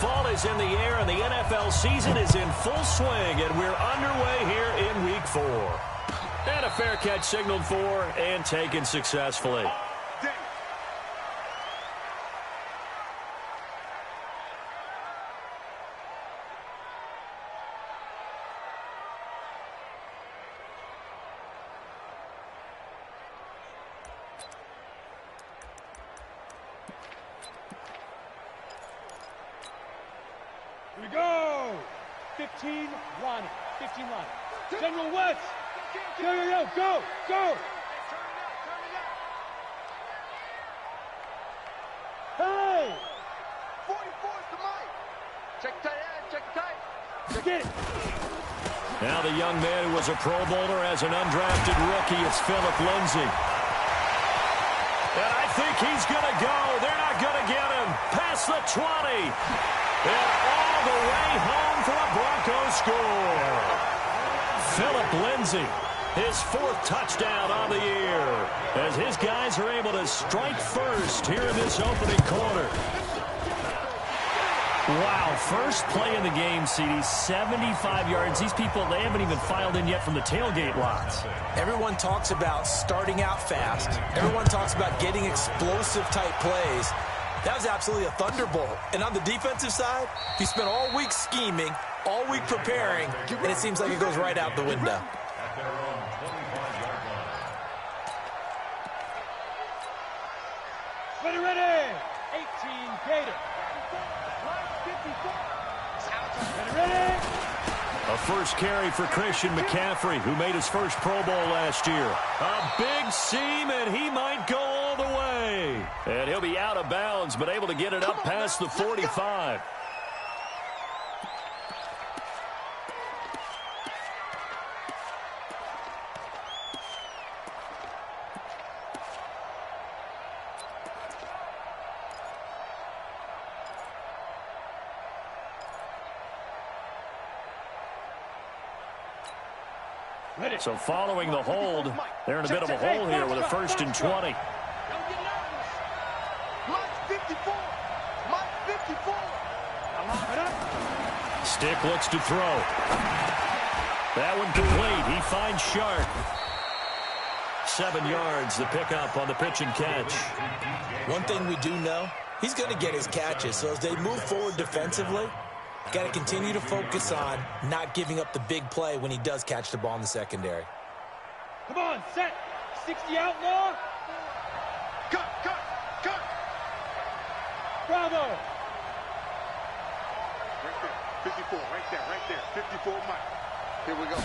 fall is in the air, and the NFL season is in full swing, and we're underway here in Week 4. And a fair catch signaled for and taken successfully. Here we go! 15 Ronnie. 15 Ronnie. General West! Go! Go! Hey! 44's the mic. Check tight end, check tight. Get it! Now the young man who was a Pro Bowler as an undrafted rookie, it's Philip Lindsay. And I think he's going to go. They're not going to get him. Past the 20. And all the way home for a Broncos score. Philip Lindsay, his 4th touchdown on the year, as his guys are able to strike first here in this opening quarter. Wow, first play in the game, CD, 75 yards. These people, they haven't even filed in yet from the tailgate lots. Everyone talks about starting out fast. Everyone talks about getting explosive-type plays. That was absolutely a thunderbolt. And on the defensive side, he spent all week scheming, all week preparing, and it seems like it goes right out the window. Ready! 18 Gator. Ready! A first carry for Christian McCaffrey, who made his first Pro Bowl last year. A big seam, and he might go all the way. And he'll be out of bounds, but able to get it up past the 45. So following the hold, they're in a bit of a hole here with a 1st and 20. Mike 54. Mike 54. Stick looks to throw. That one complete. He finds Sharp. 7 yards, the pickup on the pitch and catch. One thing we do know, he's going to get his catches. So as they move forward defensively, got to continue to focus on not giving up the big play when he does catch the ball in the secondary. Come on, set. 60 outlaw. Cut. Bravo. Right there. 54, right there. 54 Mike. Here we go.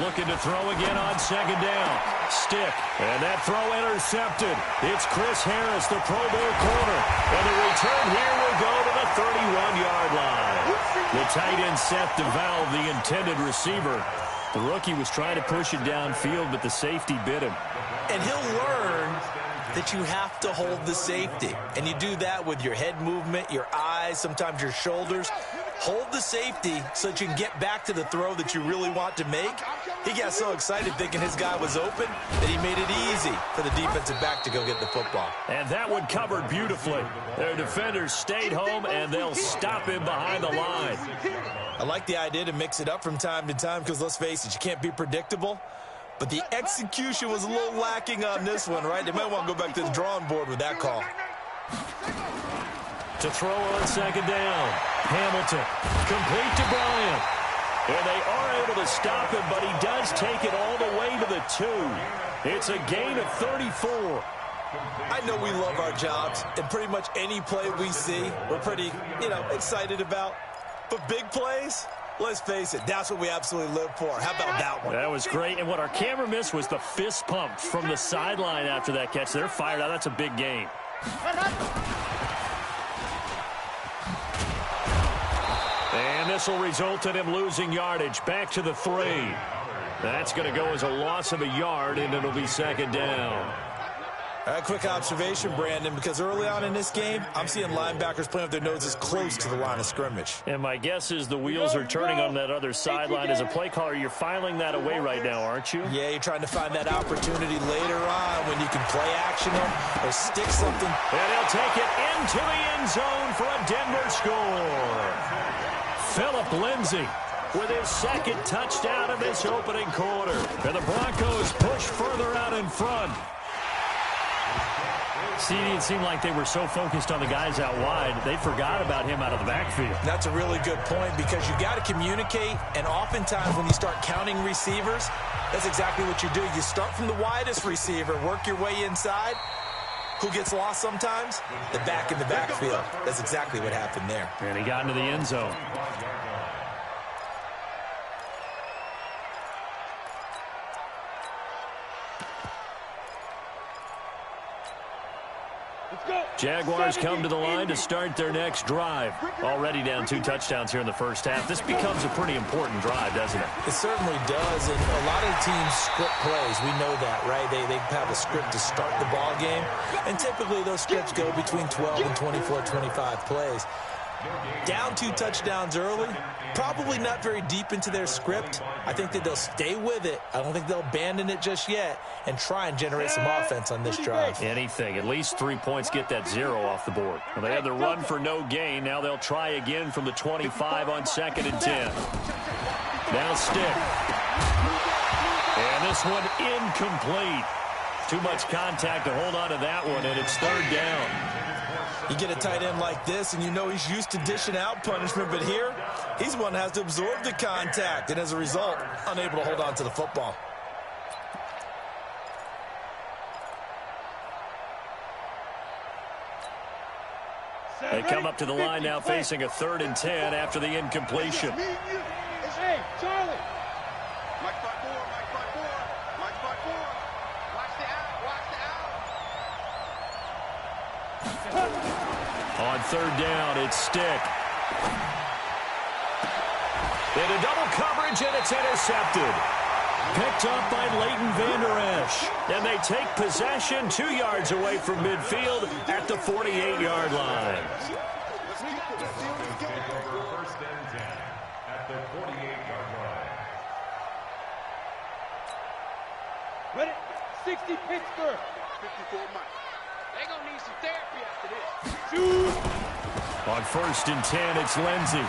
Looking to throw again on 2nd down. Stick. And that throw intercepted. It's Chris Harris, the Pro Bowl corner. And the return here will go to the 31-yard line. The tight end set to valve the intended receiver. The rookie was trying to push it downfield, but the safety bit him. And he'll learn that you have to hold the safety. And you do that with your head movement, your eyes, sometimes your shoulders. Hold the safety so that you can get back to the throw that you really want to make. He got so excited thinking his guy was open that he made it easy for the defensive back to go get the football. And that one covered beautifully. Their defenders stayed home, and they'll stop him behind the line. I like the idea to mix it up from time to time because, let's face it, you can't be predictable. But the execution was a little lacking on this one, right? They might want to go back to the drawing board with that call. To throw on 2nd down. Hamilton. Complete to Bryant. And they are able to stop him, but he does take it all the way to the 2. It's a gain of 34. I know we love our jobs, and pretty much any play we see, we're pretty, excited about. But big plays, let's face it, that's what we absolutely live for. How about that one? That was great. And what our camera missed was the fist pump from the sideline after that catch. They're fired out. That's a big gain. And this will result in him losing yardage. Back to the 3. That's going to go as a loss of a yard, and it'll be 2nd down. A quick observation, Brandon, because early on in this game, I'm seeing linebackers playing with their noses close to the line of scrimmage. And my guess is the wheels are turning on that other sideline. As a play caller, you're filing that away right now, aren't you? Yeah, you're trying to find that opportunity later on when you can play action them or stick something. And he'll take it into the end zone for a Denver score. Philip Lindsay with his second touchdown of this opening quarter. And the Broncos push further out in front. See, it seemed like they were so focused on the guys out wide, they forgot about him out of the backfield. That's a really good point because you got to communicate, and oftentimes when you start counting receivers, that's exactly what you do. You start from the widest receiver, work your way inside. Who gets lost sometimes? The back in the backfield. That's exactly what happened there. And he got into the end zone. Jaguars come to the line to start their next drive. Already down 2 touchdowns here in the first half. This becomes a pretty important drive, doesn't it? It certainly does, and a lot of the teams script plays. We know that, right? They have a script to start the ball game, and typically those scripts go between 12 and 24, 25 plays. Down 2 touchdowns early, probably not very deep into their script. I think that they'll stay with it. I don't think they'll abandon it just yet and try and generate some offense on this drive. Anything. At least 3 points, get that 0 off the board. Well, they had the run for no gain. Now they'll try again from the 25 on 2nd and 10. Now stick. And this one incomplete. Too much contact to hold on to that one, and it's 3rd down. You get a tight end like this, and you know he's used to dishing out punishment, but here, he's one that has to absorb the contact, and as a result, unable to hold on to the football. They come up to the line now facing a 3rd and 10 after the incompletion. Hey, Charlie. Mike 5-4, Mike 5-4, Mike 5-4. Watch the out, watch the out. On 3rd down, it's Stick. Into double coverage, and it's intercepted. Picked up by Leighton Vander Esch. And they take possession 2 yards away from midfield at the 48-yard line. Ready? 60 Pittsburgh. 54 Mike. They're going to need some therapy after this. Shoot! On 1st and 10, it's Lindsay.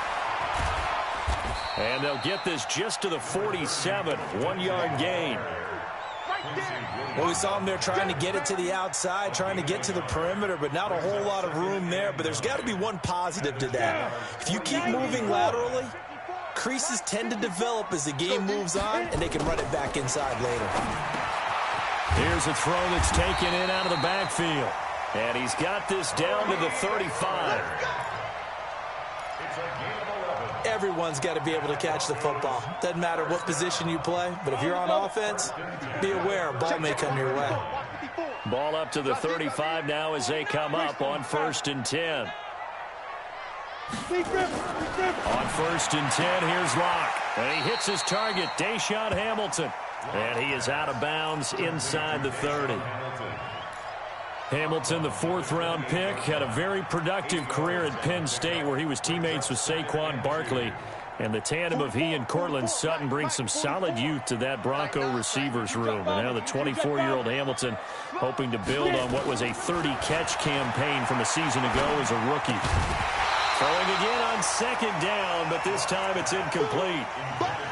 And they'll get this just to the 47, 1-yard gain. Well, we saw him there trying to get it to the outside, trying to get to the perimeter, but not a whole lot of room there. But there's got to be one positive to that. If you keep moving laterally, creases tend to develop as the game moves on, and they can run it back inside later. Here's a throw that's taken in out of the backfield. And he's got this down to the 35. Everyone's got to be able to catch the football. Doesn't matter what position you play, but if you're on offense, be aware a ball may come your way. Ball up to the 35 now as they come up on 1st and 10. On 1st and 10, here's Locke. And he hits his target, Deshaun Hamilton. And he is out of bounds inside the 30. Hamilton, the 4th-round pick, had a very productive career at Penn State where he was teammates with Saquon Barkley. And the tandem of he and Cortland Sutton brings some solid youth to that Bronco receivers room. And now the 24-year-old Hamilton hoping to build on what was a 30-catch campaign from a season ago as a rookie. Throwing again on 2nd down, but this time it's incomplete.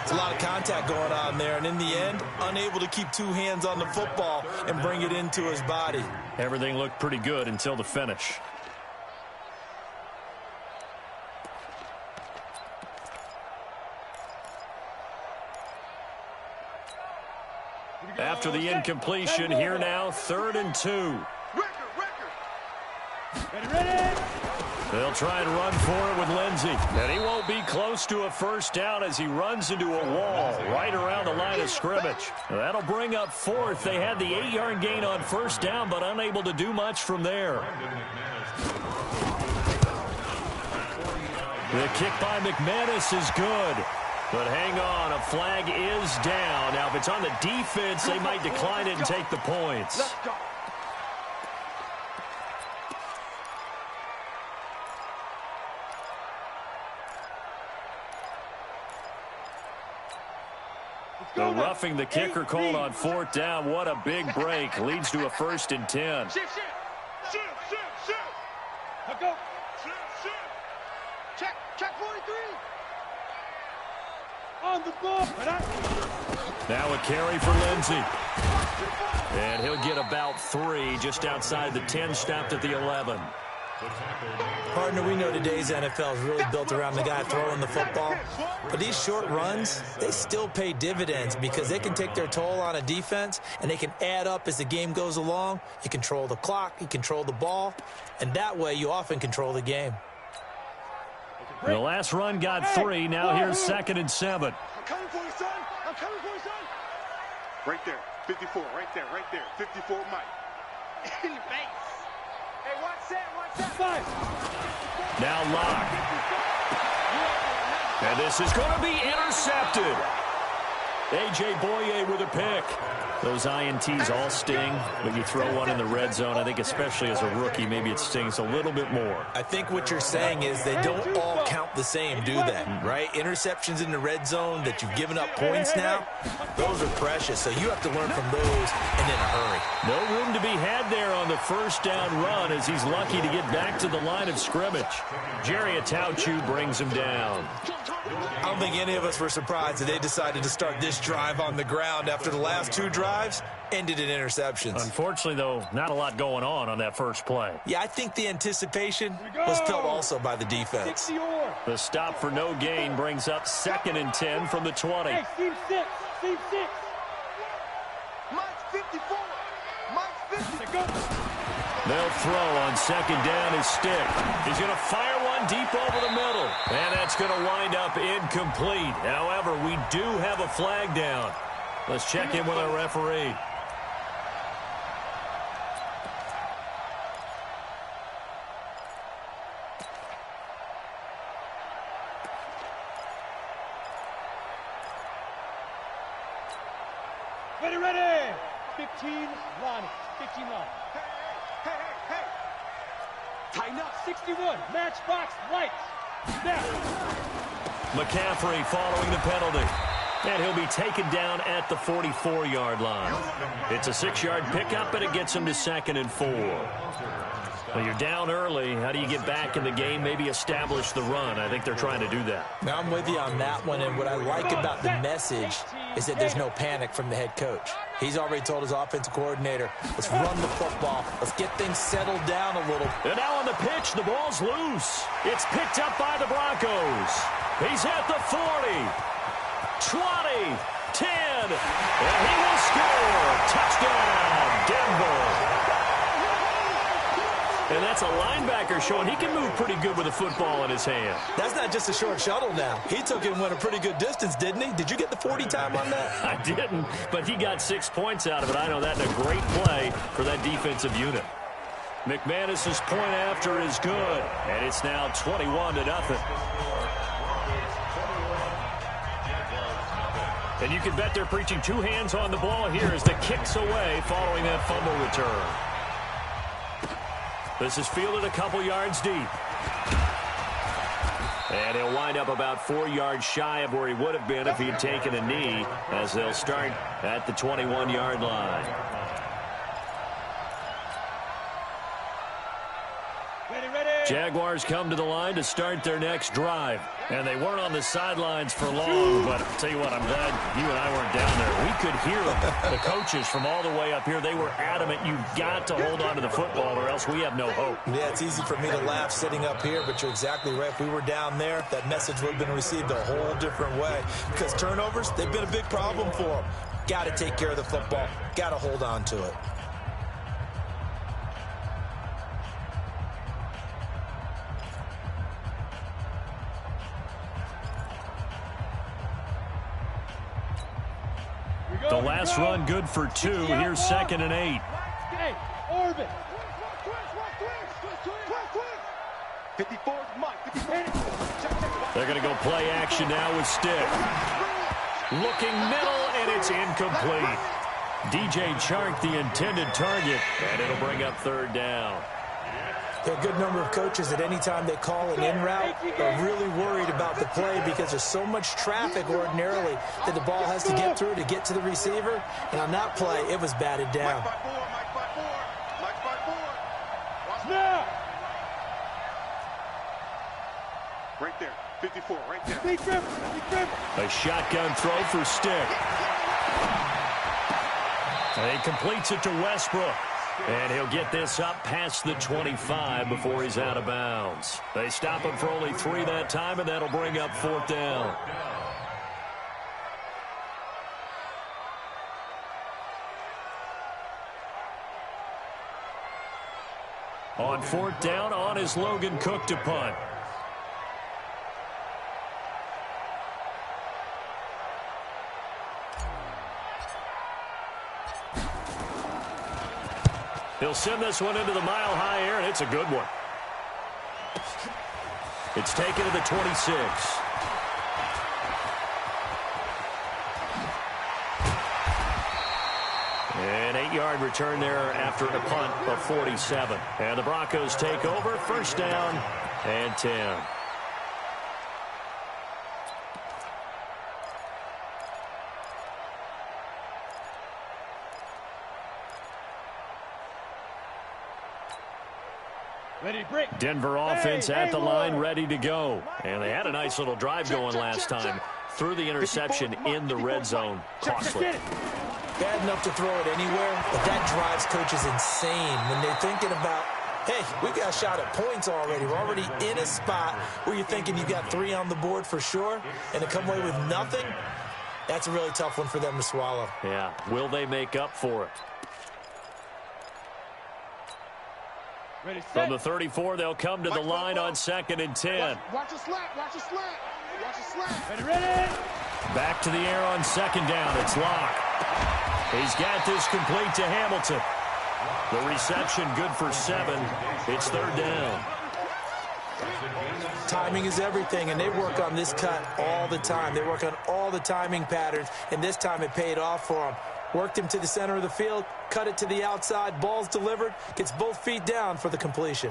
It's a lot of contact going on there, and in the end, unable to keep 2 hands on the football and bring it into his body. Everything looked pretty good until the finish. After the incompletion, here now, 3rd and 2. Ready? They'll try and run for it with Lindsay. And he won't be close to a 1st down as he runs into a wall right around the line of scrimmage. Now that'll bring up 4th. They had the 8-yard gain on 1st down, but unable to do much from there. The kick by McManus is good. But hang on, a flag is down. Now, if it's on the defense, they might decline it and take the points. The roughing the kicker called on 4th down. What a big break. Leads to a 1st and 10. Shoot. Go. Check 43. On the ball. Now a carry for Lindsey. And he'll get about 3 just outside the 10, stopped at the 11. Partner, we know today's NFL is really built around the guy throwing the football. But these short runs, they still pay dividends because they can take their toll on a defense, and they can add up as the game goes along. You control the clock, you control the ball, and that way you often control the game. The last run got 3. Now here's 2nd and 7. I'm coming for you, son. I'm coming for you, son. Right there. 54. Right there. 54, Mike. In your face. Hey, watch that. 5. Now Locke. And this is going to be intercepted. A.J. Boye with a pick. Those INTs all sting when you throw one in the red zone. I think especially as a rookie, maybe it stings a little bit more. I think what you're saying is they don't all count the same, do they? Right? Interceptions in the red zone that you've given up points now, those are precious. So you have to learn from those and in a hurry. No room to be had there on the 1st down run as he's lucky to get back to the line of scrimmage. Jerry Atauchu brings him down. I don't think any of us were surprised that they decided to start this drive on the ground after the last 2 drives ended in interceptions. Unfortunately, though, not a lot going on that first play. Yeah, I think the anticipation was felt also by the defense. The stop for no gain brings up 2nd and 10 from the 20. Hey, Team 6. Mike's 54. Mike's 54. They'll throw on 2nd down his stick. He's going to fire one deep over the middle. And that's going to wind up incomplete. However, we do have a flag down. Let's check in with our referee. Ready. 15 line. 15 line. Hey. Tighten up. 61. Matchbox lights. Snap. McCaffrey following the penalty. And he'll be taken down at the 44-yard line. It's a 6-yard pickup, and it gets him to 2nd and 4. Well, you're down early. How do you get back in the game, maybe establish the run? I think they're trying to do that. Now, I'm with you on that one, and what I like about the message is that there's no panic from the head coach. He's already told his offensive coordinator, let's run the football. Let's get things settled down a little. And now on the pitch, the ball's loose. It's picked up by the Broncos. He's at the 40, 20, 10, and he will score. Touchdown, Denver. And that's a linebacker showing he can move pretty good with a football in his hand. That's not just a short shuttle now. He took it and went a pretty good distance, didn't he? Did you get the 40 time on that? I didn't, but he got 6 points out of it. I know that in a great play for that defensive unit. McManus's point after is good, and it's now 21-0. And you can bet they're preaching 2 hands on the ball here as the kick's away following that fumble return. This is fielded a couple yards deep. And he'll wind up about 4 yards shy of where he would have been if he had taken a knee, as they'll start at the 21-yard line. Jaguars come to the line to start their next drive. And they weren't on the sidelines for long, but I'll tell you what, I'm glad you and I weren't down there. We could hear the coaches from all the way up here. They were adamant, you've got to hold on to the football or else we have no hope. Yeah, it's easy for me to laugh sitting up here, but you're exactly right. If we were down there, that message would have been received a whole different way. Because turnovers, they've been a big problem for them. Got to take care of the football. Got to hold on to it. The last run good for 2. Here's 2nd and 8. Hey, orbit. 54, Mike. 54. They're going to go play action now with Stick. Looking middle, and it's incomplete. DJ Chark, the intended target, and it'll bring up 3rd down. There are a good number of coaches that any time they call an in route are really worried about the play because there's so much traffic ordinarily that the ball has to get through to get to the receiver. And on that play, it was batted down. Mike by four. Snap! Right there. 54, right there. A shotgun throw for Stick. And he completes it to Westbrook. And he'll get this up past the 25 before he's out of bounds. They stop him for only 3 that time, and that'll bring up 4th down. On 4th down, on is Logan Cook to punt. He'll send this one into the mile-high air, and it's a good one. It's taken to the 26. An 8-yard return there after a punt of 47. And the Broncos take over, 1st down and 10. Denver offense at the line, ready to go. And they had a nice little drive going last time. Threw the interception in the red zone. Costly. Bad enough to throw it anywhere, but that drives coaches insane when they're thinking about, hey, we got a shot at points already. We're already in a spot where you're thinking you got 3 on the board for sure, and to come away with nothing, that's a really tough one for them to swallow. Yeah, will they make up for it? From the 34, they'll come to the line on 2nd and 10. Watch a slap, watch a slap. Watch a slap. Ready? Back to the air on 2nd down. It's Locke. He's got this complete to Hamilton. The reception good for 7. It's 3rd down. Timing is everything, and they work on this cut all the time. They work on all the timing patterns, and this time it paid off for them. Worked him to the center of the field, cut it to the outside, ball's delivered, gets both feet down for the completion.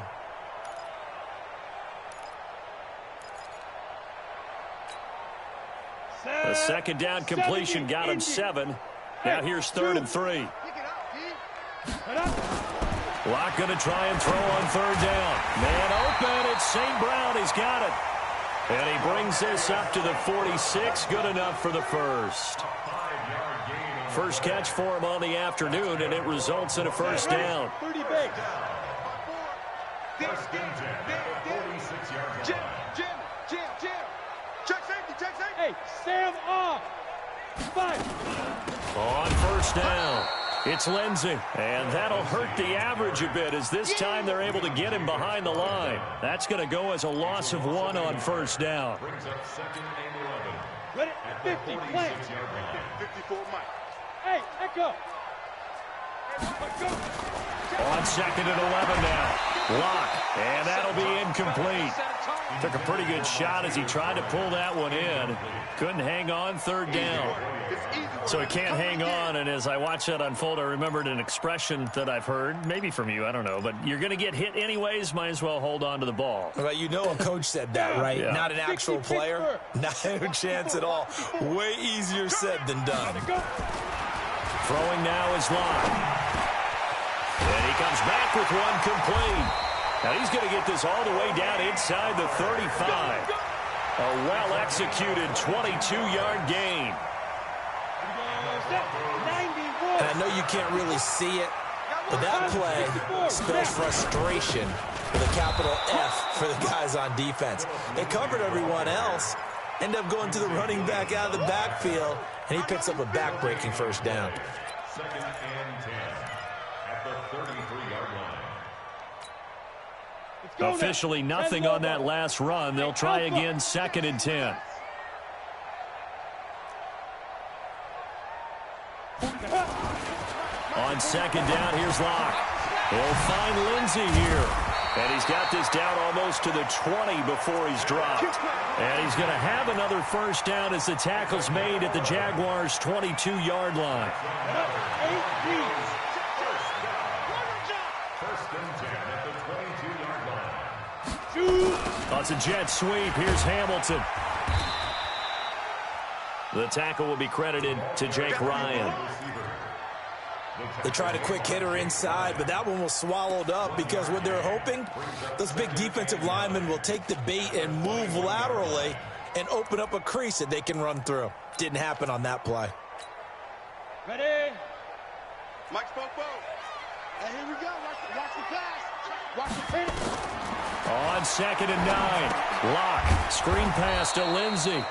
The 2nd down completion got him 7. Now here's 3rd and 3. Locke going to try and throw on 3rd down. Man open, it's St. Brown, he's got it. And he brings this up to the 46, good enough for the 1st. First catch for him on the afternoon, and it results in a 1st down. 30 big. Jim. Check safety. Hey, Sam off. 5. On 1st down, it's Lindsey. And that'll hurt the average a bit as this time they're able to get him behind the line. That's going to go as a loss of 1 on 1st down. Ready? 50. Play. 54, Mike. Hey, echo. On 2nd and 11 now. Locke, and that'll be incomplete. Took a pretty good shot as he tried to pull that one in. Couldn't hang on, 3rd down. So he can't hang on, and as I watched that unfold, I remembered an expression that I've heard, maybe from you, I don't know, but you're going to get hit anyways, might as well hold on to the ball. Well, you know a coach said that, right? Yeah. Not an actual player. Not a chance at all. Way easier said than done. Throwing now is Locke. And he comes back with one complete. Now he's going to get this all the way down inside the 35. A well-executed 22-yard gain. And I know you can't really see it, but that play spells frustration with a capital F for the guys on defense. They covered everyone else, end up going to the running back out of the backfield, and he picks up a back-breaking 1st down. 2nd and 10 at the 33-yard line. Officially nothing on that last run. They'll try again 2nd and 10. On 2nd down, here's Locke. He'll find Lindsey here. And he's got this down almost to the 20 before he's dropped. And he's going to have another 1st down as the tackle's made at the Jaguars' 22-yard line. at the 22-yard line. Oh, it's a jet sweep. Here's Hamilton. The tackle will be credited to Jake Ryan. They tried a quick hitter inside, but that one was swallowed up because what they're hoping, those big defensive linemen will take the bait and move laterally and open up a crease that they can run through. Didn't happen on that play. Ready? Mike Spopo. And here we go. Watch the pass. Watch the pin. On 2nd and 9. Locke. Screen pass to Lindsey.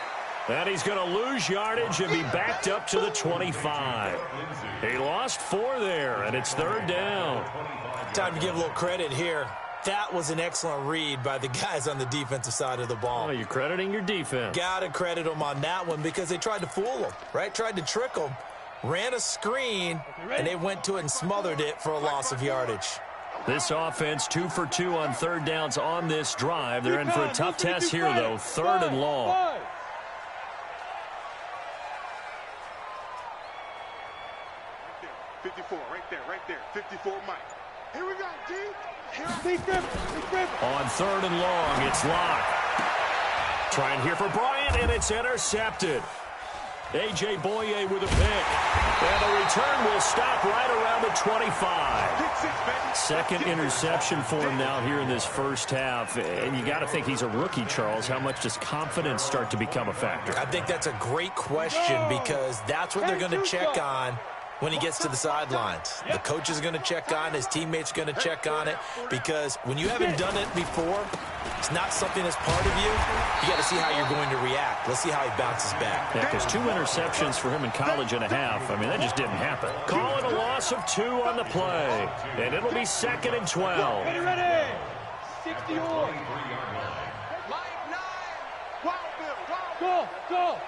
And he's going to lose yardage and be backed up to the 25. He lost 4 there, and it's 3rd down. Time to give a little credit here. That was an excellent read by the guys on the defensive side of the ball. Oh, you're crediting your defense. Got to credit them on that one because they tried to fool them, right? Tried to trick them. Ran a screen, and they went to it and smothered it for a loss of yardage. This offense 2 for 2 on 3rd downs on this drive. They're in for a tough test here, though. 3rd and long. 54, right there. 54, Mike. Here we go, D. On 3rd and long, it's Locke. Trying here for Bryant, and it's intercepted. A.J. Boye with a pick. And the return will stop right around the 25. 2nd interception for him now here in this first half. And you got to think he's a rookie, Charles. How much does confidence start to become a factor? I think that's a great question because that's what they're going to check on when he gets to the sidelines. The coach is going to check on it. His teammates are going to check on it because when you haven't done it before, it's not something that's part of you. You got to see how you're going to react. Let's see how he bounces back. Yeah, because 2 interceptions for him in college and a half. I mean, that just didn't happen. Call it a loss of 2 on the play. And it'll be 2nd and 12. Ready. 60 on. Go.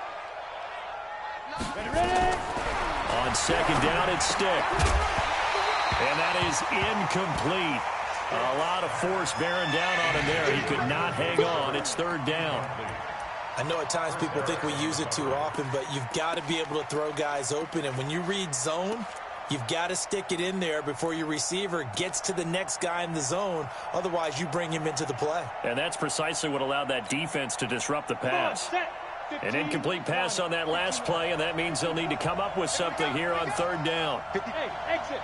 Ready. On 2nd down, it's Stick. And that is incomplete. A lot of force bearing down on him there. He could not hang on. It's 3rd down. I know at times people think we use it too often, but you've got to be able to throw guys open. And when you read zone, you've got to stick it in there before your receiver gets to the next guy in the zone. Otherwise, you bring him into the play. And that's precisely what allowed that defense to disrupt the pass. An incomplete pass on that last play, and that means they'll need to come up with something here on 3rd down. Hey, exit.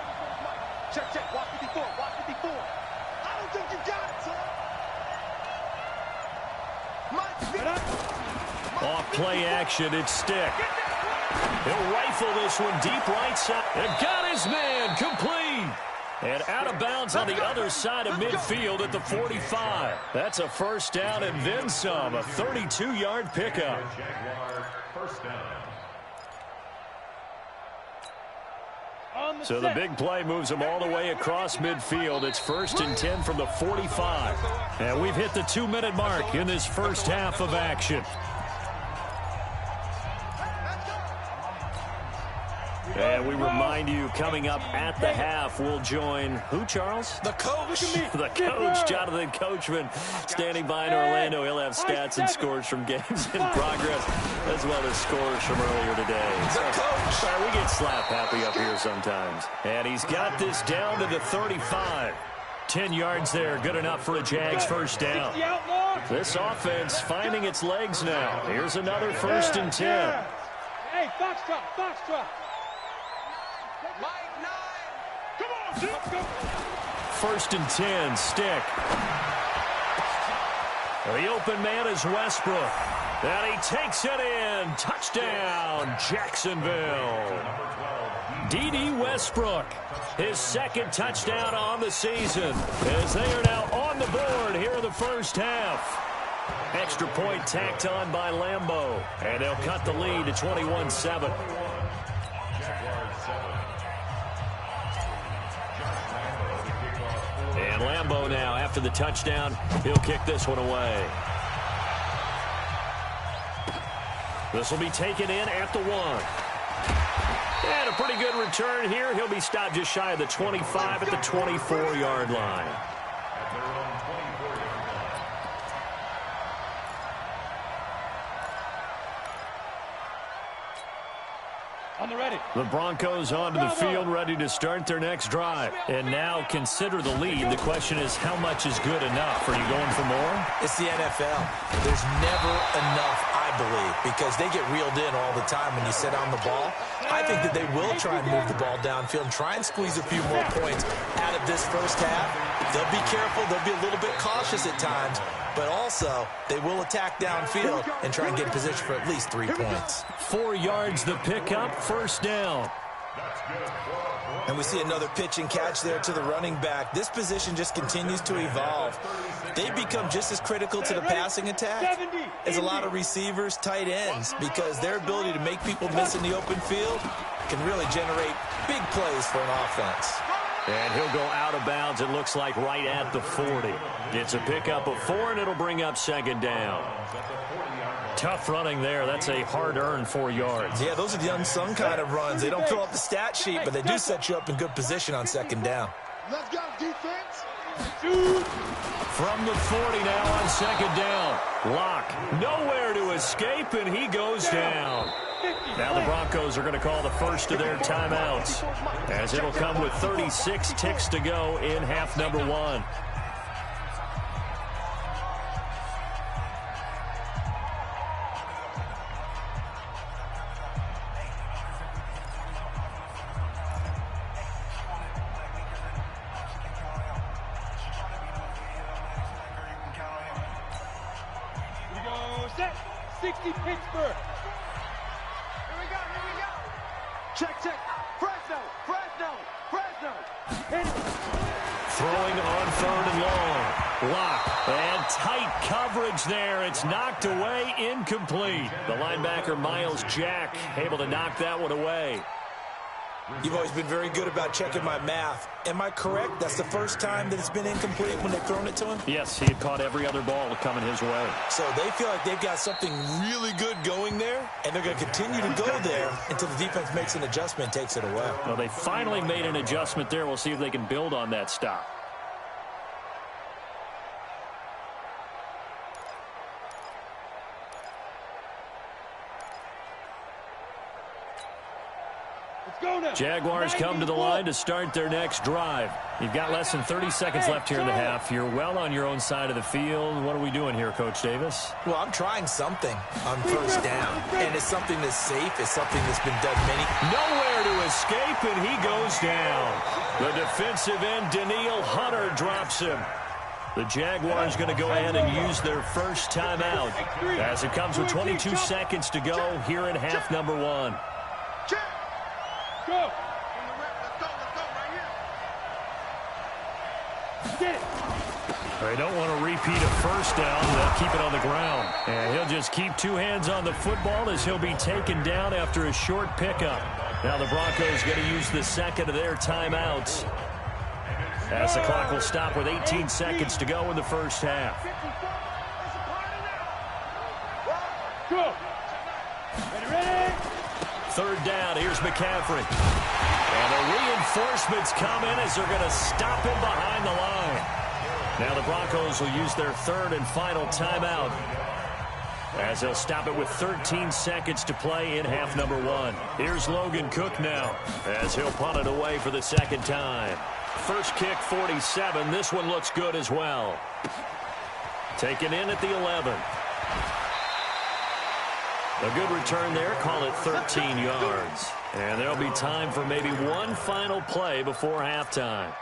Check. Watch 54. I don't think you got it, son. Off play action, it's Stick. He'll rifle this one deep right side. And got his man, complete. And out of bounds on the other side of midfield at the 45. That's a 1st down and then some. A 32-yard pickup. So the big play moves them all the way across midfield. It's 1st and 10 from the 45. And we've hit the 2-minute mark in this first half of action. And we remind you, coming up at the half, we'll join who, Charles? The coach. The coach, Jonathan Coachman, standing by in Orlando. He'll have stats and scores from games in progress, as well as scores from earlier today. The coach. Sorry, we get slap happy up here sometimes. And he's got this down to the 35. 10 yards there, good enough for a Jags 1st down. This offense finding its legs now. Here's another 1st and 10. Hey, Foxtrot. 1st and 10, Stick. The open man is Westbrook. And he takes it in. Touchdown, Jacksonville. D.D. Westbrook, his 2nd touchdown on the season, as they are now on the board here in the first half. Extra point tacked on by Lambeau, and they'll cut the lead to 21-7. And Lambeau now, after the touchdown, he'll kick this one away. This will be taken in at the 1. And a pretty good return here. He'll be stopped just shy of the 25 at the 24-yard line. On the ready. The Broncos onto the field, ready to start their next drive. And now consider the lead. The question is, how much is good enough? Are you going for more? It's the NFL. There's never enough, I believe, because they get reeled in all the time when you sit on the ball. I think that they will try and move the ball downfield and try and squeeze a few more points out of this first half. They'll be careful. They'll be a little bit cautious at times, but also they will attack downfield and try and get in position for at least 3 points. 4 yards the pickup, first down. And we see another pitch and catch there to the running back. This position just continues to evolve. They become just as critical to the passing attack as a lot of receivers, tight ends, because their ability to make people miss in the open field can really generate big plays for an offense. And he'll go out of bounds, it looks like, right at the 40. It's a pickup of 4, and it'll bring up second down. Tough running there. That's a hard-earned 4 yards. Yeah, those are the unsung kind of runs. They don't fill up the stat sheet, but they do set you up in good position on second down. Let's go, defense. From the 40 now on second down. Lock, nowhere to escape, and he goes down. Now the Broncos are going to call the first of their timeouts, as it'll come with 36 ticks to go in half number 1. Set. 60 Pittsburgh. Here we go. Check. Fresno. Hit it. Throwing on 3rd and long. Lock, and tight coverage there. It's knocked away, incomplete. The linebacker, Miles Jack, able to knock that one away. You've always been very good about checking my math. Am I correct? That's the first time that it's been incomplete when they've thrown it to him? Yes, he had caught every other ball coming his way. So they feel like they've got something really good going there, and they're going to continue to go there until the defense makes an adjustment and takes it away. Well, they finally made an adjustment there. We'll see if they can build on that stop. Jaguars come to the line to start their next drive. You've got less than 30 seconds left here in the half. You're well on your own side of the field. What are we doing here, Coach Davis? Well, I'm trying something on first down, and it's something that's safe. It's something that's been done many. Nowhere to escape, and he goes down. The defensive end, Daniil Hunter, drops him. The Jaguars going to go ahead and use their first timeout as it comes with 22 seconds to go here in half number 1. Go. Let's go right here. Get it. They don't want to repeat a first down. They'll keep it on the ground. And he'll just keep 2 hands on the football as he'll be taken down after a short pickup. Now the Broncos going to use the second of their timeouts, as the clock will stop with 18 seconds to go in the first half. Go. Ready. 3rd down, here's McCaffrey. And the reinforcements come in as they're going to stop him behind the line. Now the Broncos will use their 3rd and final timeout, as they'll stop it with 13 seconds to play in half number 1. Here's Logan Cook now, as he'll punt it away for the second time. First kick, 47. This one looks good as well. Taken in at the 11. A good return there, call it 13 yards. And there'll be time for maybe one final play before halftime.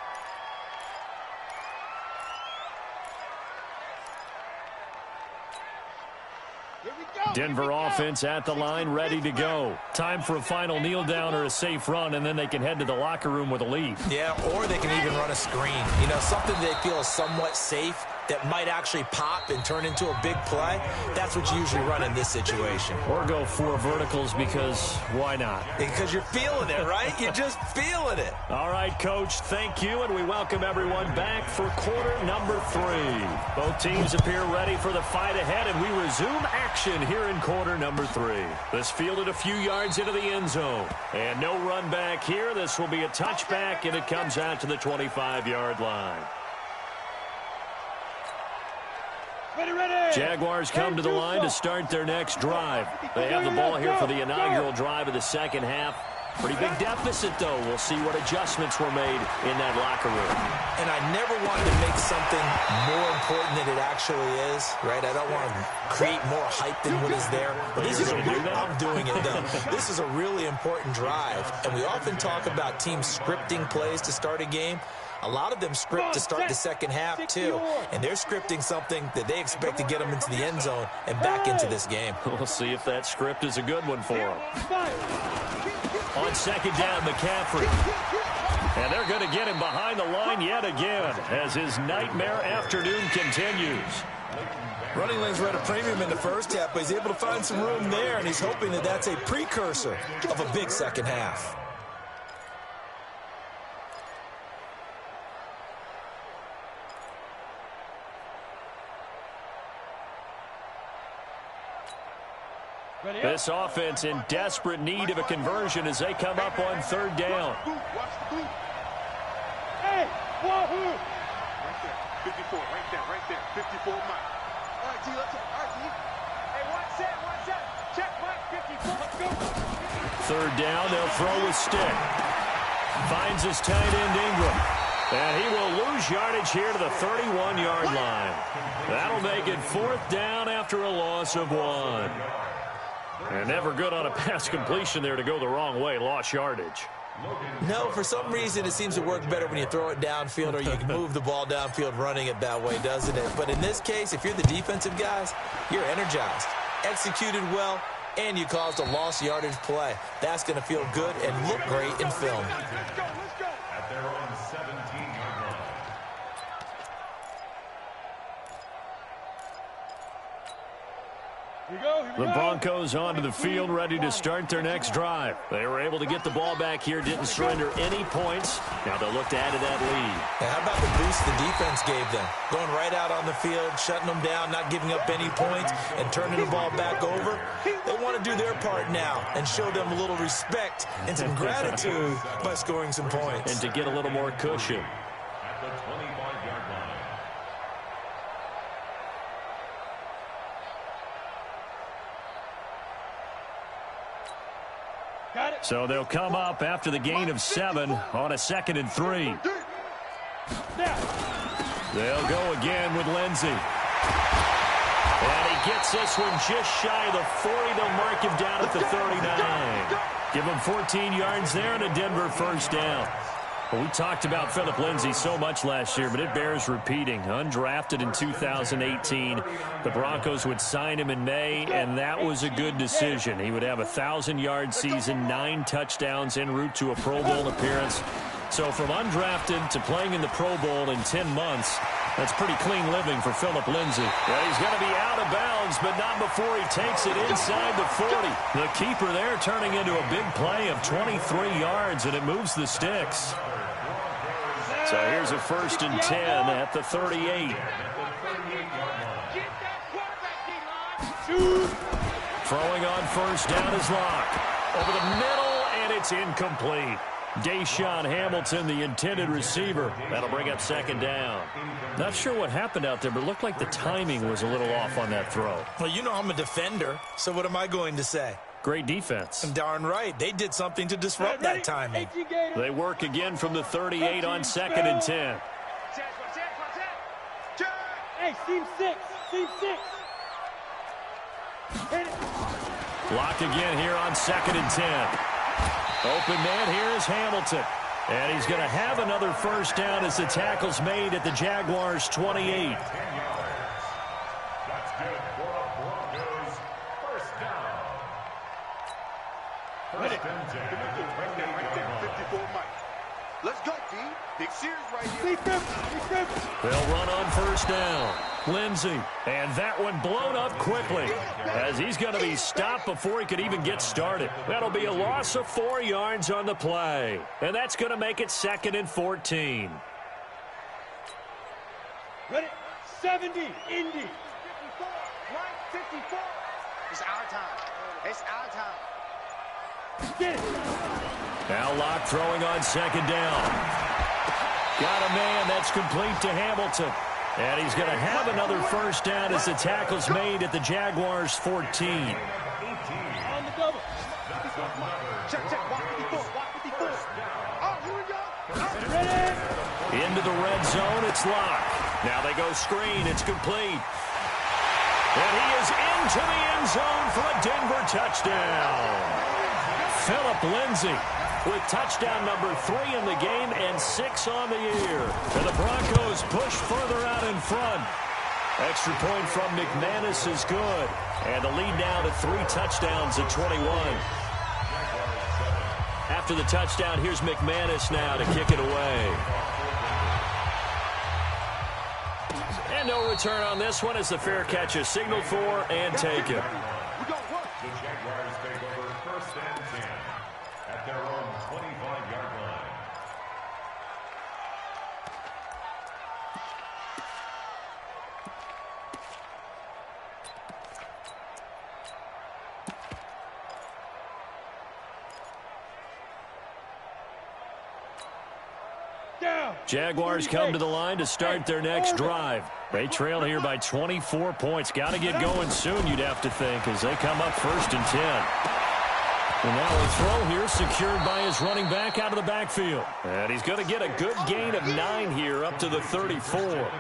Denver offense at the line, ready to go. Time for a final kneel down or a safe run, and then they can head to the locker room with a lead. Yeah, or they can even run a screen. You know, something they feel is somewhat safe that might actually pop and turn into a big play. That's what you usually run in this situation. Or go 4 verticals, because why not? Because you're feeling it, right? You're just feeling it. All right, Coach, thank you, and we welcome everyone back for quarter number 3. Both teams appear ready for the fight ahead, and we resume action here in quarter number 3. This fielded a few yards into the end zone. And no run back here. This will be a touchback, and it comes out to the 25-yard line. Jaguars come to the line to start their next drive. They have the ball here for the inaugural drive of the second half. Pretty big deficit, though. We'll see what adjustments were made in that locker room. And I never wanted to make something more important than it actually is, right? I don't want to create more hype than what is there. But this is I'm doing it, though. This is a really important drive. And we often talk about teams scripting plays to start a game. A lot of them script to start the second half, too. And they're scripting something that they expect to get them into the end zone and back into this game. We'll see if that script is a good one for them. On second down, McCaffrey. And they're going to get him behind the line yet again as his nightmare afternoon continues. Running lanes were at a premium in the first half, but he's able to find some room there, and he's hoping that that's a precursor of a big second half. This offense in desperate need of a conversion as they come up on third down. Hey, wahoo! Right there, 54, right there, 54 Mike. All right, T, let's go. All right, T. Hey, one set. Check Mike, 54, let's go. Third down, they'll throw with stick. Finds his tight end Ingram. And he will lose yardage here to the 31-yard line. That'll make it fourth down after a loss of 1. And never good on a pass completion there to go the wrong way. Lost yardage. No, for some reason it seems to work better when you throw it downfield or you can move the ball downfield running it that way, doesn't it? But in this case, if you're the defensive guys, you're energized, executed well, and you caused a lost yardage play. That's going to feel good and look great in film. Let's go. At their own 17-yard line. The Broncos onto the field, ready to start their next drive. They were able to get the ball back here, didn't surrender any points. Now they'll look to add to that lead. Now, how about the boost the defense gave them? Going right out on the field, shutting them down, not giving up any points, and turning the ball back over. They want to do their part now and show them a little respect and some gratitude by scoring some points. And to get a little more cushion. At the 25-yard line. So they'll come up after the gain of 7 on a 2nd and 3. They'll go again with Lindsey. And he gets this one just shy of the 40. They'll mark him down at the 39. Give him 14 yards there and a Denver first down. Well, we talked about Philip Lindsay so much last year, but it bears repeating. Undrafted in 2018. The Broncos would sign him in May, and that was a good decision. He would have a 1,000-yard season, 9 touchdowns en route to a Pro Bowl appearance. So from undrafted to playing in the Pro Bowl in 10 months, that's pretty clean living for Philip Lindsay. Well, he's going to be out of bounds, but not before he takes it inside the 40. The keeper there turning into a big play of 23 yards, and it moves the sticks. So here's a 1st and 10 at the 38. Throwing on first down is Locke. Over the middle, and it's incomplete. Deshaun Hamilton, the intended receiver. That'll bring up 2nd down. Not sure what happened out there, but it looked like the timing was a little off on that throw. Well, you know I'm a defender, so what am I going to say? Great defense. Darn right. They did something to disrupt that timing. They work again from the 38 on 2nd and 10. Hey, seam 6. Lock again here on 2nd and 10. Open man here is Hamilton. And he's going to have another first down as the tackle's made at the Jaguars' 28. That's good for a Broncos first down. First and 10. Right there, 54 Mike. Let's go, D. Big series right here. They'll run on first down. Lindsey, and that one blown up quickly as he's going to be stopped before he could even get started. That'll be a loss of 4 yards on the play, and that's going to make it 2nd and 14. Ready? 70, Indy. 54, right, 54. It's our time. It's our time. Get it. Now Locke throwing on 2nd down. Got a man. That's complete to Hamilton. And he's going to have another first down as the tackle's made at the Jaguars' 14. On the double. Check, check. Walk 54. Walk 54. Oh, here we go. Ready? Into the red zone, it's locked. Now they go screen, it's complete. And he is into the end zone for a Denver touchdown. Philip Lindsay with touchdown number 3 in the game and 6 on the year. And the Broncos push further out in front. Extra point from McManus is good. And the lead now to 3 touchdowns at 21. After the touchdown, here's McManus now to kick it away. And no return on this one as the fair catch is signaled for and taken. The Jaguars take over 1st and 10 at their own 25-yard line. Down. Jaguars come to the line to start their next drive. They trail here by 24 points. Got to get going soon, you'd have to think, as they come up 1st and 10. And now a throw here secured by his running back out of the backfield. And he's going to get a good gain of 9 here up to the 34.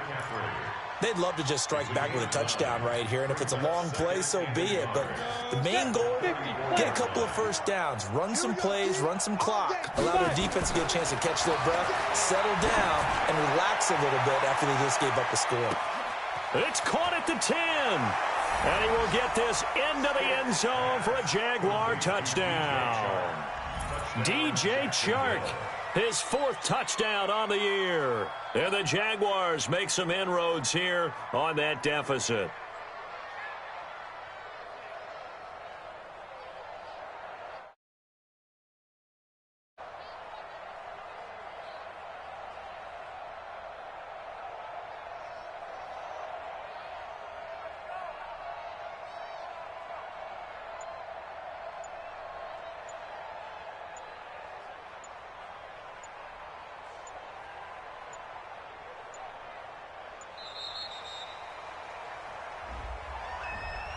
They'd love to just strike back with a touchdown right here, and if it's a long play, so be it. But the main goal, get a couple of first downs, run some plays, run some clock, allow their defense to get a chance to catch their breath, settle down, and relax a little bit after they just gave up a score. It's caught at the 10. And he will get this into the end zone for a Jaguar touchdown. DJ Chark, his 4th touchdown on the year. And the Jaguars make some inroads here on that deficit.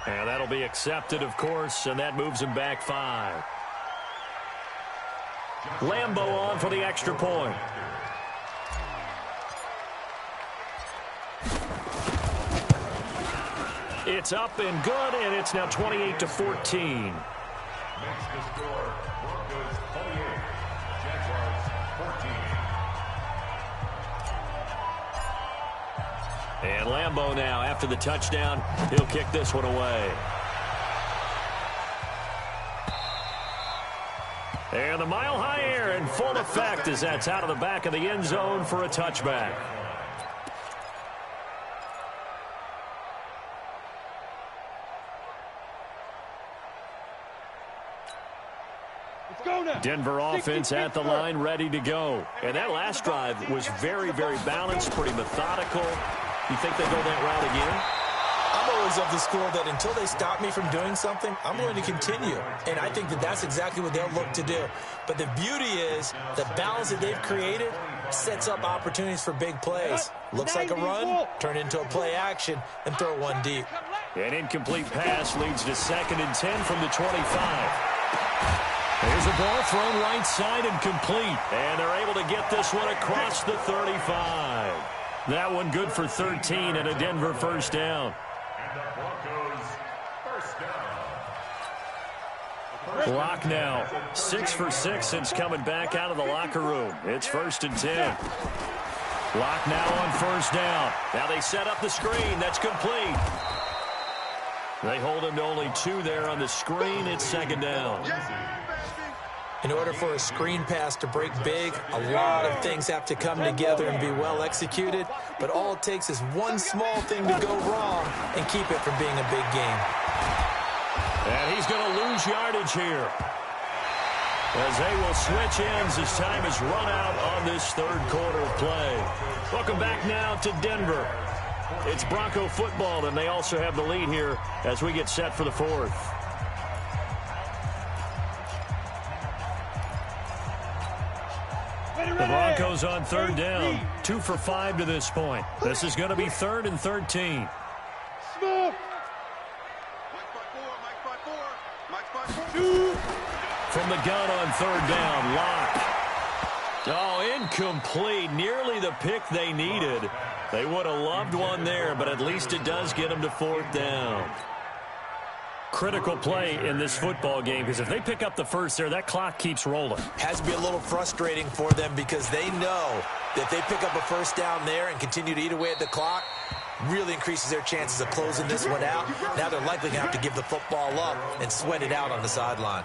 And that'll be accepted, of course, and that moves him back 5. Lambo on for the extra point. It's up and good, and it's now 28-14. Makes the score Broncos 28, Jaguars 14. And Lambo now, after the touchdown, he'll kick this one away. And the mile-high air in full effect as that's out of the back of the end zone for a touchback. Denver offense at the line, ready to go. And that last drive was very, very balanced, pretty methodical. You think they go that route again? I'm always of the school that until they stop me from doing something, I'm going to continue. And I think that that's exactly what they'll look to do. But the beauty is the balance that they've created sets up opportunities for big plays. Looks like a run, turn into a play action, and throw one deep. An incomplete pass leads to 2nd and 10 from the 25. There's a ball thrown right side and complete. And they're able to get this one across the 35. That one good for 13 and a Denver first down. And the Broncos first down. Lock now. 6 for 6 since coming back out of the locker room. It's 1st and 10. Lock now on first down. Now they set up the screen. That's complete. They hold him to only 2 there on the screen. It's 2nd down. In order for a screen pass to break big, a lot of things have to come together and be well executed, but all it takes is one small thing to go wrong and keep it from being a big game. And he's going to lose yardage here, as they will switch ends as time is run out on this 3rd quarter of play. Welcome back now to Denver. It's Bronco football, and they also have the lead here as we get set for the 4th. Ready, The Broncos on third down. 2 for 5 to this point. This is going to be 3rd and 13. Smith. From the gun on third down, Locke. Oh, incomplete. Nearly the pick they needed. They would have loved one there, but at least it does get them to 4th down. Critical play in this football game, because if they pick up the first there, that clock keeps rolling. Has to be a little frustrating for them because they know that if they pick up a first down there and continue to eat away at the clock, really increases their chances of closing this one out. Now they're likely going to have to give the football up and sweat it out on the sideline.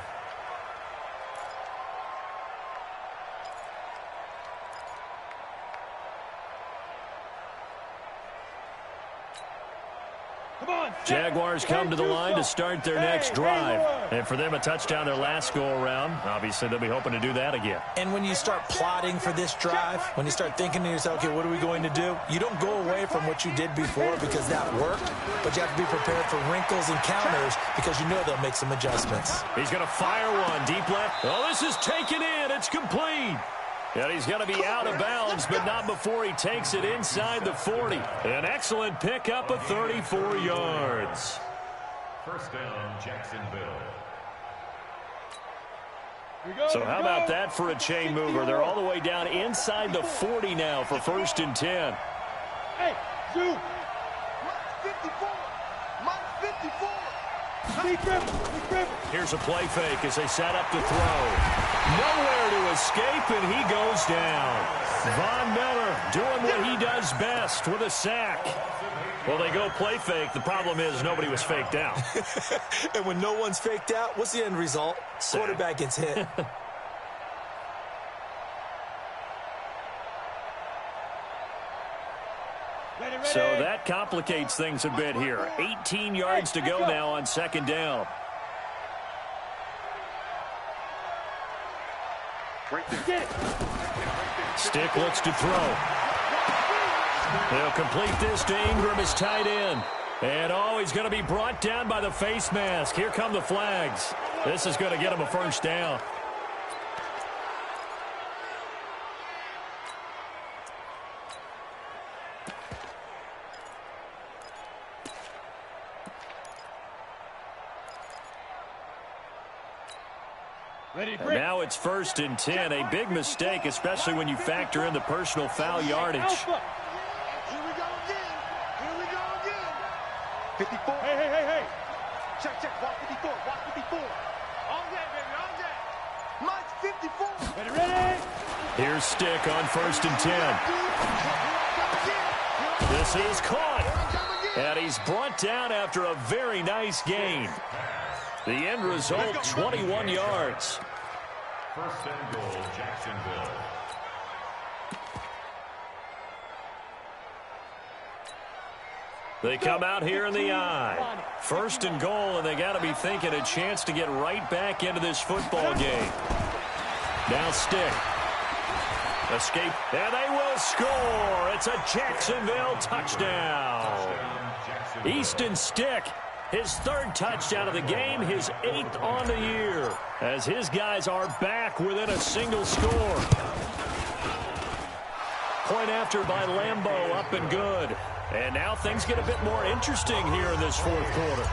Jaguars come to the line to start their next drive. And for them, a touchdown their last go-around. Obviously, they'll be hoping to do that again. And when you start plotting for this drive, when you start thinking to yourself, okay, what are we going to do? You don't go away from what you did before because that worked, but you have to be prepared for wrinkles and counters because you know they'll make some adjustments. He's going to fire one deep left. Oh, this is taken in. It's complete. And he's going to be out of bounds, but not before he takes it inside the 40. An excellent pickup of 34 yards. First down, Jacksonville. So how about that for a chain mover? They're all the way down inside the 40 now for 1st and 10. Hey, Zoo. 54. Mike 54. Here's a play fake as they set up to throw. Nowhere to escape, and he goes down. Von Miller doing what he does best with a sack. Well, they go play fake. The problem is nobody was faked out. And when no one's faked out, what's the end result? Sack. Quarterback gets hit. So that complicates things a bit here. 18 yards to go now on 2nd down. Stick looks to throw. They'll complete this to Ingram, his tight end. And, oh, he's going to be brought down by the face mask. Here come the flags. This is going to get him a 1st down. And now it's 1st and 10. A big mistake, especially when you factor in the personal foul yardage. Here we go again. Here we go again. 54. Hey. Check. Watch 54. Watch 54. All day, baby. All day. Mike's 54. Ready. Here's Stick on 1st and 10. This is caught. And he's brought down after a very nice gain. The end result, 21 yards. 1st and goal, Jacksonville. They come out here in the eye. 1st and goal, and they got to be thinking a chance to get right back into this football game. Now Stick. Escape, and they will score. It's a Jacksonville touchdown. Easton Stick, his 3rd touchdown of the game, his 8th on the year, as his guys are back within a single score. Point after by Lambeau, up and good. And now things get a bit more interesting here in this 4th quarter.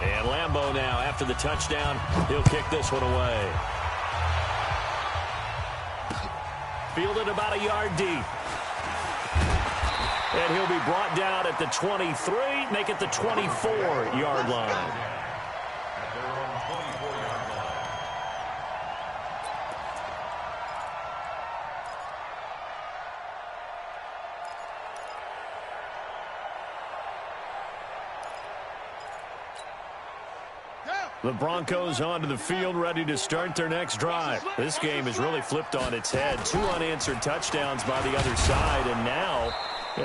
And Lambeau now, after the touchdown, he'll kick this one away. Fielded about a yard deep. And he'll be brought down at the 23, make it the 24-yard line. At their own 24-yard line. The Broncos onto the field, ready to start their next drive. This game has really flipped on its head. 2 unanswered touchdowns by the other side, and now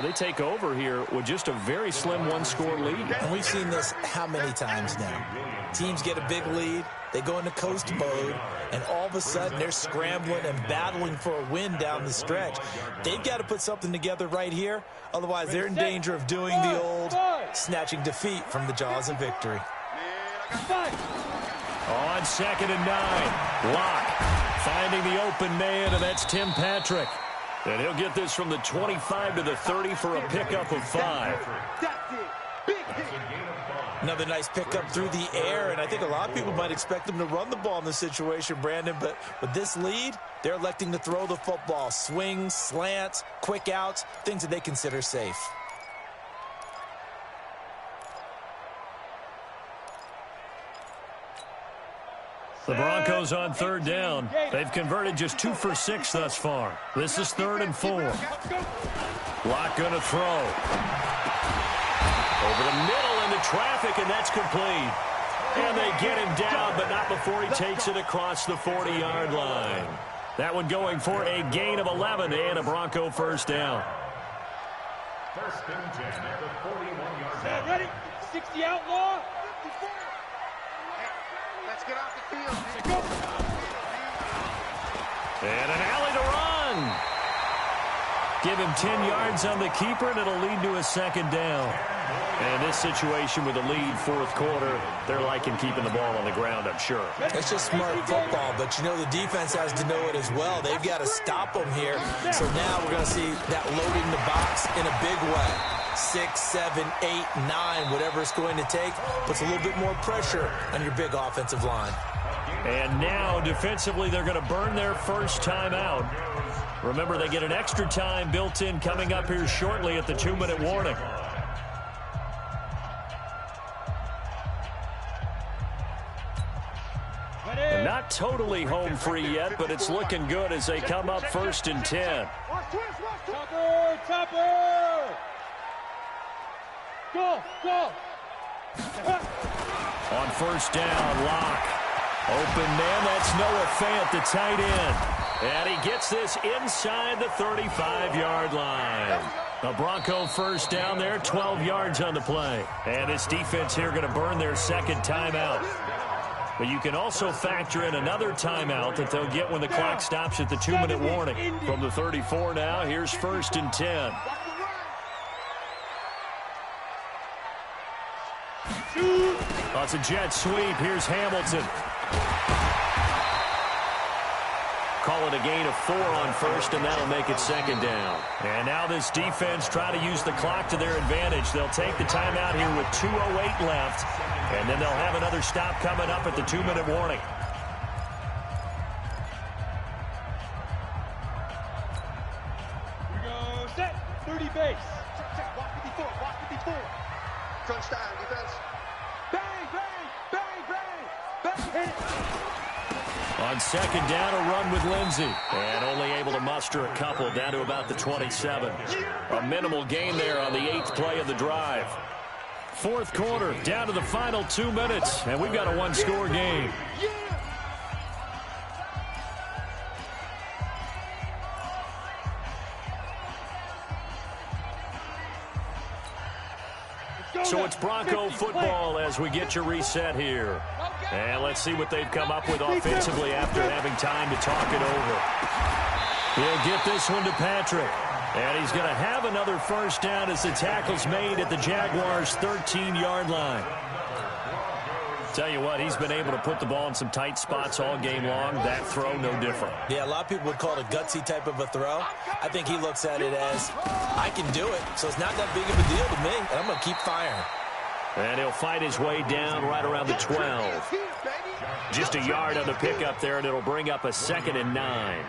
they take over here with just a very slim 1-score lead. And we've seen this how many times now? Teams get a big lead, they go into coast mode, and all of a sudden they're scrambling and battling for a win down the stretch. They've got to put something together right here, otherwise they're in danger of doing the old snatching defeat from the jaws of victory. On 2nd and 9, Locke Finding the open man, and that's Tim Patrick. And he'll get this from the 25 to the 30 for a pickup of 5. Another nice pickup through the air, and I think a lot of people might expect them to run the ball in this situation, Brandon, but with this lead, they're electing to throw the football. Swings, slants, quick outs, things that they consider safe. The Broncos on third down. They've converted just 2 for 6 thus far. This is 3rd and 4. Lock going to throw. Over the middle into traffic, and that's complete. And they get him down, but not before he takes it across the 40-yard line. That one going for a gain of 11 and a Bronco first down. 1st and 10 at the 41-yard line. Ready? 60 outlaw. Let's get off the field. And an alley to run. Give him 10 yards on the keeper, and it'll lead to a 2nd down. And this situation with a lead 4th quarter, they're liking keeping the ball on the ground, I'm sure. It's just smart football, but you know the defense has to know it as well. They've got to stop them here. So now we're going to see that loading the box in a big way. 6, 7, 8, 9, whatever it's going to take, puts a little bit more pressure on your big offensive line. And now, defensively, they're going to burn their first time out. Remember, they get an extra time built in coming up here shortly at the 2-minute warning. And not totally home free yet, but it's looking good as they come up 1st and 10. Topper, topper. Go, go. On 1st down, Lock. Open man, that's Noah Fant, the tight end. And he gets this inside the 35-yard line. A Bronco first down there, 12 yards on the play. And this defense here going to burn their 2nd timeout. But you can also factor in another timeout that they'll get when the clock stops at the 2-minute warning. From the 34 now, here's 1st and 10. That's a jet sweep. Here's Hamilton. Call it a gain of 4 on 1st, and that'll make it 2nd down. And now this defense trying to use the clock to their advantage. They'll take the timeout here with 2:08 left, and then they'll have another stop coming up at the 2-minute warning. We go set. 30 base. Check, walk 54, walk 54. Crunch down, defense. Bang, bang, bang, bang, bang. Hit it. On 2nd down, a run with Lindsey. And only able to muster a couple down to about the 27. A minimal gain there on the 8th play of the drive. 4th quarter, down to the final 2 minutes, and we've got a 1-score game. So it's Bronco football as we get you reset here. And let's see what they've come up with offensively after having time to talk it over. He'll get this one to Patrick. And he's going to have another first down as the tackle's made at the Jaguars' 13-yard line. Tell you what, he's been able to put the ball in some tight spots all game long. That throw, no different. Yeah, a lot of people would call it a gutsy type of a throw. I think he looks at it as, I can do it, so it's not that big of a deal to me, and I'm going to keep firing. And he'll fight his way down right around the 12. Just a yard on the pickup there, and it'll bring up a 2nd and 9.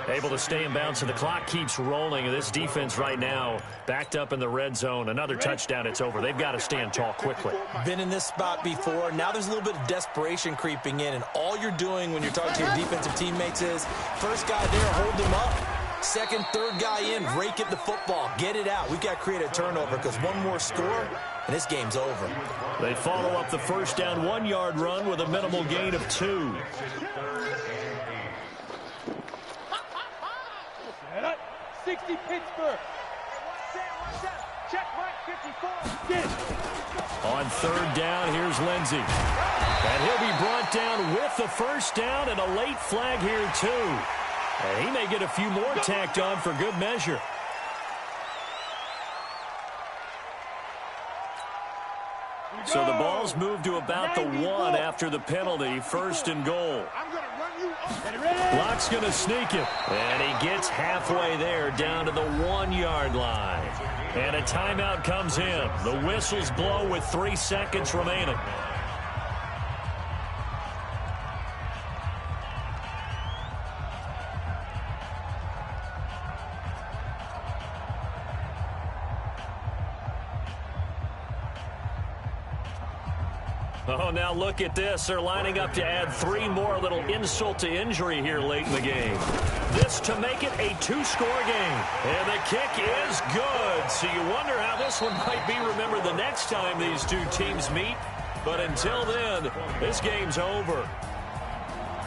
Able to stay in bounds, and the clock keeps rolling. And this defense right now backed up in the red zone. Another touchdown, it's over. They've got to stand tall quickly. Been in this spot before. Now there's a little bit of desperation creeping in, and all you're doing when you're talking to your defensive teammates is, first guy there, hold him up. 2nd, 3rd guy in, rake at the football. Get it out. We've got to create a turnover because one more score, and this game's over. They follow up the first down 1-yard run with a minimal gain of 2. 60 Pittsburgh. Check, Mike, 54. On 3rd down, here's Lindsey. And he'll be brought down with the first down and a late flag here, too. And he may get a few more tacked on for good measure. So the ball's moved to about the 1 after the penalty. 1st and goal. I'm going to run you Block's going to sneak him. And he gets halfway there down to the 1-yard line. And a timeout comes in. The whistles blow with 3 seconds remaining. Oh, now look at this. They're lining up to add 3 more, little insult to injury here late in the game. This to make it a 2-score game. And the kick is good. So you wonder how this one might be remembered the next time these two teams meet. But until then, this game's over.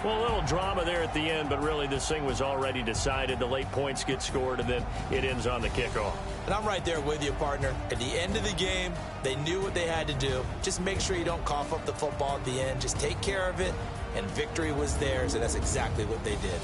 Well, a little drama there at the end, but really this thing was already decided. The late points get scored, and then it ends on the kickoff. And I'm right there with you, partner. At the end of the game, they knew what they had to do. Just make sure you don't cough up the football at the end. Just take care of it, and victory was theirs, and that's exactly what they did.